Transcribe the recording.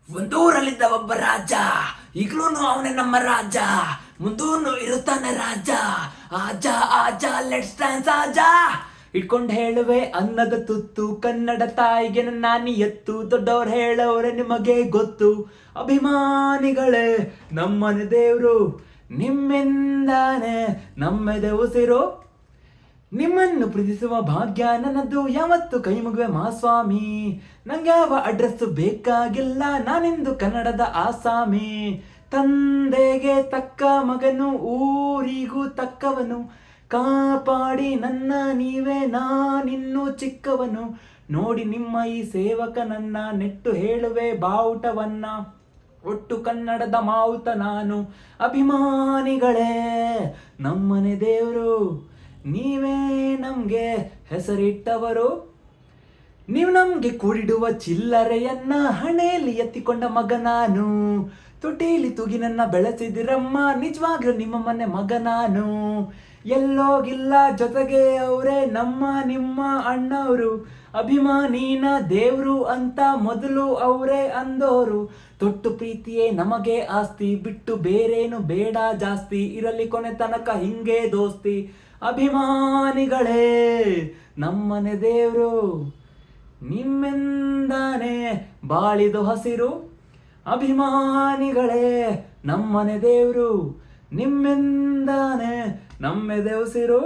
ಒಂದೂರಲ್ಲಿದ್ದ ಒಬ್ಬ ರಾಜ, ಈಗ್ಲೂ ಅವನೇ ನಮ್ಮ ರಾಜ, ಮುಂದೂನು ಇರುತ್ತಾನೆ ರಾಜ. ಆಜ ಆಜ ಲೆಟ್ಸ್ ಡ್ಯಾನ್ಸ್ ಆಜ. ಇಟ್ಕೊಂಡು ಹೇಳುವೆ ಅನ್ನದ ತುತ್ತು, ಕನ್ನಡ ತಾಯಿಗೆ ನಾನಿ ಎತ್ತು. ದೊಡ್ಡವ್ರು ಹೇಳವ್ರೆ ನಿಮಗೆ ಗೊತ್ತು, ಅಭಿಮಾನಿಗಳೇ ನಮ್ಮನೆ ದೇವ್ರು, ನಿಮ್ಮಿಂದಾನೆ ನಮ್ಮೆದೆ ಉಸಿರು. ನಿಮ್ಮನ್ನು ಪ್ರೀತಿಸುವ ಭಾಗ್ಯ ನನ್ನದು, ಯಾವತ್ತು ಕೈ ಮುಗುವೆ ಮಹಾಸ್ವಾಮಿ. ನಂಗ್ಯಾವ ಅಡ್ರೆಸ್ ಬೇಕಾಗಿಲ್ಲ, ನಾನಿಂದು ಕನ್ನಡದ ಆಸಾಮಿ. ತಂದೆಗೆ ತಕ್ಕ ಮಗನು, ಊರಿಗೂ ತಕ್ಕವನು, ಕಾಪಾಡಿ ನನ್ನ ನೀವೇ, ನಾನಿನ್ನು ಚಿಕ್ಕವನು. ನೋಡಿ ನಿಮ್ಮ ಈ ಸೇವಕ ನನ್ನ, ನೆಟ್ಟು ಹೇಳುವೆ ಬಾವುಟವನ್ನ, ಒಟ್ಟು ಕನ್ನಡದ ಮಾವುತ ನಾನು. ಅಭಿಮಾನಿಗಳೇ ನಮ್ಮನೆ ದೇವರು, ನೀವೇ ನಮ್ಗೆ ಹೆಸರಿಟ್ಟವರು. ನೀವು ನಮ್ಗೆ ಕೂಡಿಡುವ ಚಿಲ್ಲರೆಯನ್ನ ಹಣೆಯಲ್ಲಿ ಎತ್ತಿಕೊಂಡ ಮಗ ನಾನು. ತುಟಿಲಿ ತೂಗಿ ನನ್ನ ಬೆಳೆಸಿದಿರಮ್ಮ, ನಿಜವಾಗ್ಲೂ ನಿಮ್ಮ ಮನೆ ಮಗ ನಾನು. ಎಲ್ಲೋಗಿಲ್ಲ ಜೊತೆಗೆ ಅವರೇ ನಮ್ಮ ನಿಮ್ಮ ಅಣ್ಣವರು. ಅಭಿಮಾನಿನ ದೇವ್ರು ಅಂತ ಮೊದಲು ಅವರೇ ಅಂದೋರು. ತೊಟ್ಟು ಪ್ರೀತಿಯೇ ನಮಗೆ ಆಸ್ತಿ, ಬಿಟ್ಟು ಬೇರೇನು ಬೇಡ ಜಾಸ್ತಿ, ಇರಲಿ ಕೊನೆ ತನಕ ಹಿಂಗೆ ದೋಸ್ತಿ. ಅಭಿಮಾನಿಗಳೇ ನಮ್ಮನೆ ದೇವ್ರು, ನಿಮ್ಮಿಂದಾನೆ ಬಾಳಿದು ಹಸಿರು. ಅಭಿಮಾನಿಗಳೇ ನಮ್ಮನೆ ದೇವ್ರು, ನಿಮ್ಮಿಂದಾನೆ ನಮ್ಮೆದೆ ಉಸಿರು.